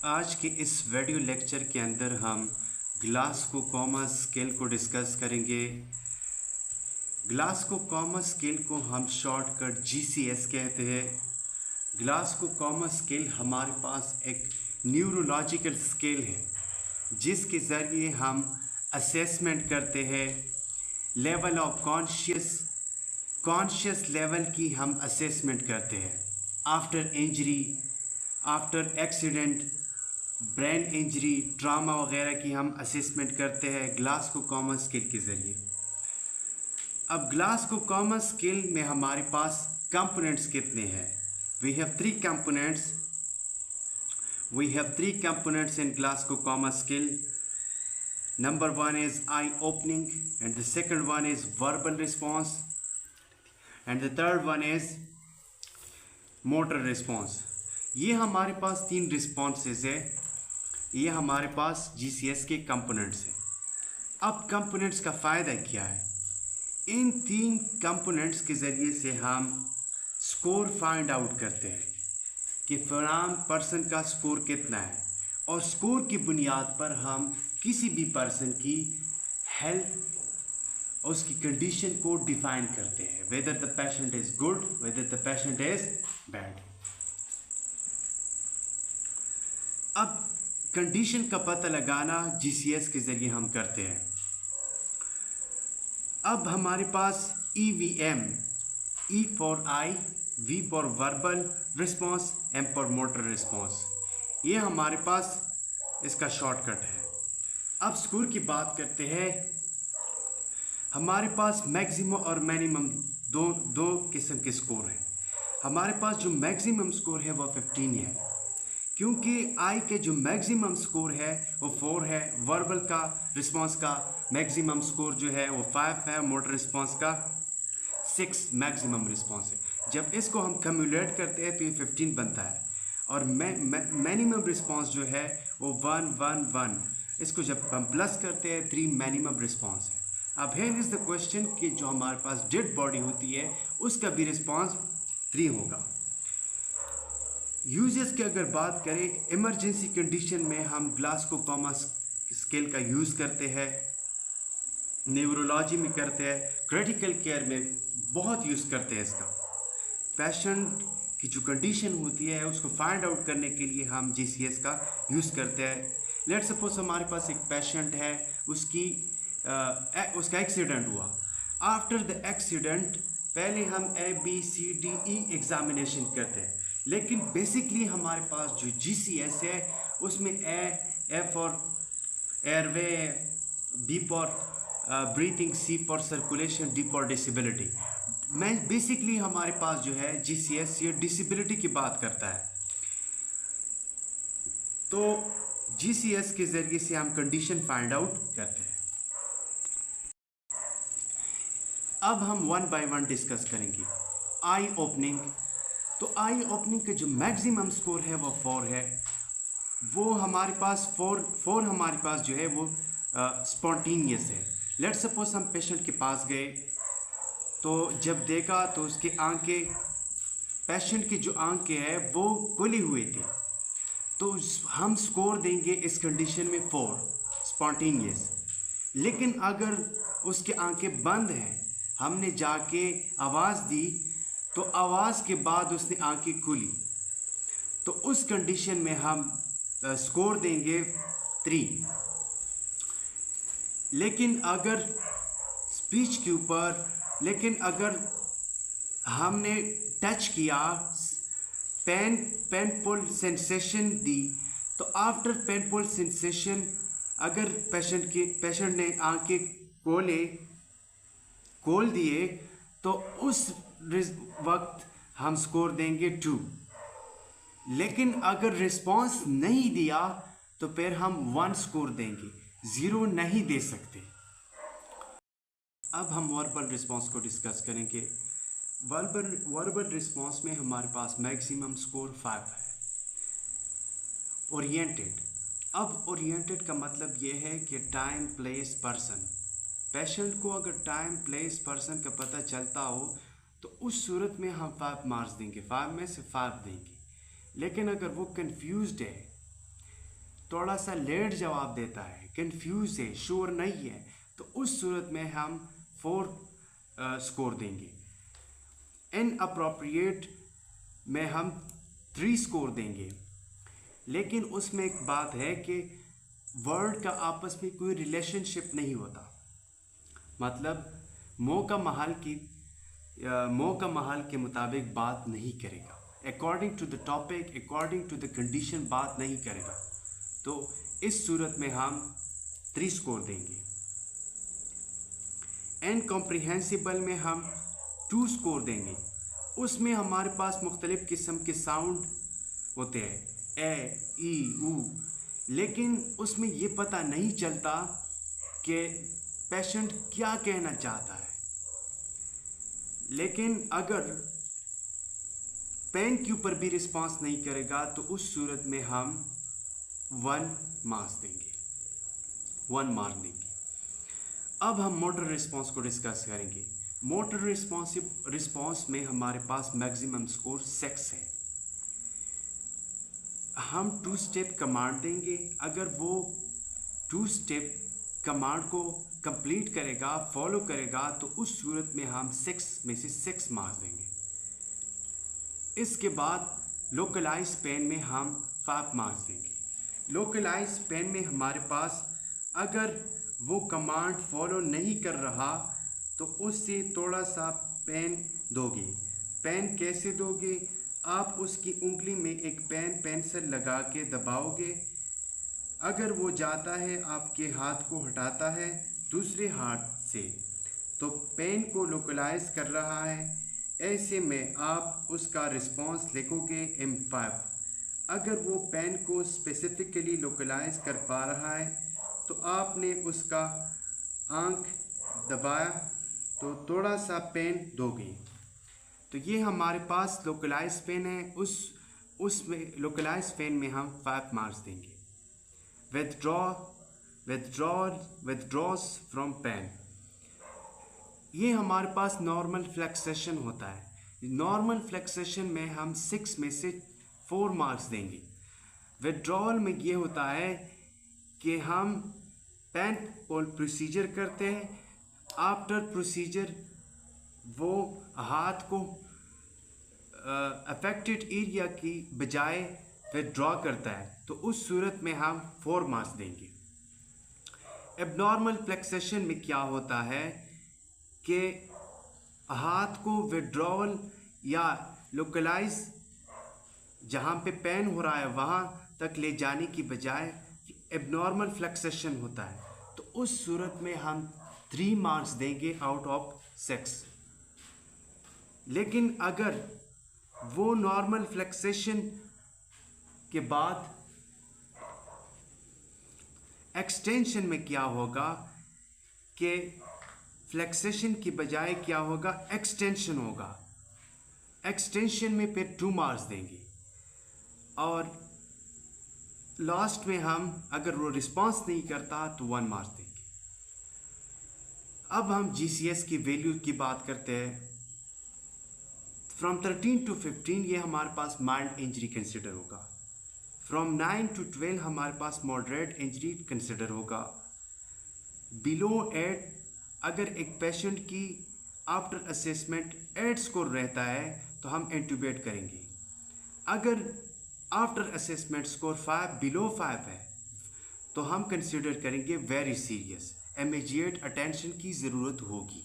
आज के इस वीडियो लेक्चर के अंदर हम ग्लासगो कॉमा स्केल को डिस्कस करेंगे। ग्लासगो कॉमा स्केल को हम शॉर्टकट GCS कहते हैं। ग्लासगो कॉमा स्केल हमारे पास एक न्यूरोलॉजिकल स्केल है जिसके ज़रिए हम असेसमेंट करते हैं लेवल ऑफ कॉन्शियस लेवल की हम असेसमेंट करते हैं। After injury, after accident, brain injury, trauma वगैरह की हम असेसमेंट करते हैं ग्लासगो कॉमा स्केल के ज़रिए। अब ग्लासगो कॉमा स्केल में हमारे पास कंपोनेंट्स कितने हैं? We have three components in Glasgow comma scale. Number one is eye opening, and the second one is verbal response, and the third one is motor response. ये हमारे पास तीन responses है। ये हमारे पास GCS के कंपोनेंट्स हैं। अब कंपोनेंट्स का फ़ायदा क्या है? इन तीन कंपोनेंट्स के ज़रिए से हम स्कोर फाइंड आउट करते हैं कि फलां पर्सन का स्कोर कितना है, और स्कोर की बुनियाद पर हम किसी भी पर्सन की हेल्थ, उसकी कंडीशन को डिफाइन करते हैं, whether the patient is good, whether the patient is bad. अब कंडीशन का पता लगाना GCS के ज़रिए हम करते हैं। अब हमारे पास EVM, E for I, V for verbal response, M for motor response, ये हमारे पास इसका शॉर्टकट है। अब स्कोर की बात करते हैं। हमारे पास मैक्सिमम और मिनिमम दो किस्म के स्कोर हैं। हमारे पास जो मैक्सिमम स्कोर है वो 15 है, क्योंकि आई के जो मैक्सिमम स्कोर है वो 4 है, वर्बल का रिस्पॉन्स का मैक्सिमम स्कोर जो है वो 5 है, मोटर रिस्पॉन्स का 6 मैक्सिमम रिस्पॉन्स है। जब इसको हम कम्युलेट करते हैं तो ये 15 बनता है, और मिनिमम रिस्पॉन्स जो है वो 1 1 1, इसको जब हम प्लस करते हैं 3 मिनिमम रिस्पॉन्स है। अब हियर इज़ द क्वेश्चन कि जो हमारे पास डेड बॉडी होती है उसका भी रिस्पॉन्स 3 होगा। यूजेस की अगर बात करें, इमरजेंसी कंडीशन में हम ग्लासगो कॉमा स्केल का यूज़ करते हैं, न्यूरोलॉजी में करते हैं, क्रिटिकल केयर में बहुत यूज़ करते हैं इसका। पेशेंट की जो कंडीशन होती है उसको फाइंड आउट करने के लिए हम GCS का यूज़ करते हैं। लेट्स सपोज हमारे पास एक पेशेंट है, उसका एक्सीडेंट हुआ। आफ्टर द एक्सीडेंट पहले हम ABCDE एग्जामिनेशन करते हैं, लेकिन बेसिकली हमारे पास जो GCS है उसमें A for airway, B for breathing, C for circulation, D for disability. Basically हमारे पास जो है GCS ये डिसेबिलिटी की बात करता है। तो GCS के ज़रिए से हम कंडीशन फाइंड आउट करते हैं। अब हम 1 बाय 1 डिस्कस करेंगे। आई ओपनिंग, तो आई ओपनिंग का जो मैक्सिमम स्कोर है वो 4 है। वो हमारे पास 4 हमारे पास जो है वो स्पॉन्टेनियस है। लेट्स सपोज हम पेशेंट के पास गए, तो जब देखा तो उसके आंखें, पेशेंट की जो आंखें हैं वो खुली हुई थी, तो हम स्कोर देंगे इस कंडीशन में 4 स्पॉन्टेनियस। लेकिन अगर उसकी आंखें बंद हैं, हमने जाके आवाज़ दी, तो आवाज़ के बाद उसने आंखें खुली, तो उस कंडीशन में हम स्कोर देंगे 3। लेकिन अगर स्पीच के ऊपर, लेकिन अगर हमने टच किया, पेनफुल सेंसेशन दी, तो आफ्टर पेनफुल सेंसेशन अगर पेशेंट ने आंखें खोल दिए, तो उस वक्त हम स्कोर देंगे 2। लेकिन अगर रिस्पॉन्स नहीं दिया तो फिर हम 1 स्कोर देंगे, 0 नहीं दे सकते। अब हम वर्बल रिस्पॉन्स को डिस्कस करेंगे। वर्बल रिस्पॉन्स में हमारे पास मैक्सिमम स्कोर 5 है। ओरिएंटेड, अब ओरिएंटेड का मतलब ये है कि टाइम, प्लेस, पर्सन। पेशेंट को अगर टाइम, प्लेस, पर्सन का पता चलता हो तो उस सूरत में हम 5 मार्क्स देंगे, 5 में से 5 देंगे। लेकिन अगर वो कंफ्यूज्ड है थोड़ा सा लेट जवाब देता है, कंफ्यूज है, श्योर नहीं है, तो उस सूरत में हम 4 स्कोर देंगे। इनअप्रोप्रिएट में हम 3 स्कोर देंगे। लेकिन उसमें एक बात है कि वर्ड का आपस में कोई रिलेशनशिप नहीं होता, मतलब मौका महल के मुताबिक बात नहीं करेगा, according to the topic, according to the condition बात नहीं करेगा। तो इस सूरत में हम 3 स्कोर देंगे। इनकॉम्प्रिहेंसिबल में हम 2 स्कोर देंगे। उसमें हमारे पास मुख्तलिफ़ किस्म के साउंड होते हैं, ए, ई, ऊ, लेकिन उसमें ये पता नहीं चलता कि पेशेंट क्या कहना चाहता है। लेकिन अगर पेन के ऊपर भी रिस्पांस नहीं करेगा तो उस सूरत में हम 1 मार्क्स देंगे, 1 मार्क देंगे। अब हम मोटर रिस्पांस को डिस्कस करेंगे। मोटर रिस्पांस में हमारे पास मैक्सिमम स्कोर 6 है। हम 2 स्टेप कमांड देंगे। अगर वो 2 स्टेप कमांड को कंप्लीट करेगा, फॉलो करेगा, तो उस सूरत में हम 6 में से 6 मार्क्स देंगे। इसके बाद लोकलाइज पेन में हम 5 मार्क्स देंगे। लोकलाइज पेन में हमारे पास अगर वो कमांड फॉलो नहीं कर रहा तो उससे थोड़ा सा पेन दोगे। पेन कैसे दोगे? आप उसकी उंगली में एक पेंसिल लगा के दबाओगे। अगर वो जाता है, आपके हाथ को हटाता है दूसरे हाथ से, तो पेन को लोकलाइज कर रहा है। ऐसे में आप उसका रिस्पांस लिखोगे M5। अगर वो पेन को स्पेसिफिकली लोकलाइज कर पा रहा है तो आपने उसका आंख दबाया तो थोड़ा सा पेन दोगे। तो ये हमारे पास लोकलाइज पेन है। उसमें लोकलाइज पेन में हम 5 मार्क्स देंगे। विथड्रॉज फ्रॉम पेन, ये हमारे पास नॉर्मल फ्लेक्सेशन होता है। नॉर्मल फ्लेक्सेशन में हम 6 में से 4 मार्क्स देंगे। विथड्रॉल में ये होता है कि हम पेन पुल प्रोसीजर करते हैं। आफ्टर प्रोसीजर वो हाथ को अफेक्टेड एरिया की बजाय विथड्रॉ करता है, तो उस सूरत में हम 4 मार्क्स देंगे। एबनॉर्मल फ्लेक्सेशन में क्या होता है कि हाथ को विथड्रॉल या लोकलाइज जहाँ पे पेन हो रहा है वहाँ तक ले जाने की बजाय एबनॉर्मल फ्लेक्सेशन होता है, तो उस सूरत में हम 3 मार्क्स देंगे आउट ऑफ 6। लेकिन अगर वो नॉर्मल फ्लेक्सेशन के बाद एक्सटेंशन में क्या होगा कि फ्लेक्सेशन की बजाय क्या होगा, एक्सटेंशन होगा। एक्सटेंशन में फिर 2 मार्क्स देंगे और लास्ट में हम अगर वो रिस्पांस नहीं करता तो 1 मार्क्स देंगे। अब हम GCS की वैल्यू की बात करते हैं। फ्रॉम 13 to 15 ये हमारे पास माइल्ड इंजरी कंसिडर होगा। फ्रॉम 9 to 12 हमारे पास मॉडरेट इंजरी कंसिडर होगा। बिलो 8 अगर एक पेशेंट की आफ्टर असेसमेंट 8 स्कोर रहता है तो हम इंट्यूबेट करेंगे। अगर आफ्टर असेसमेंट स्कोर 5 बिलो 5 है तो हम कंसिडर करेंगे वेरी सीरियस, इमीडिएट अटेंशन की ज़रूरत होगी।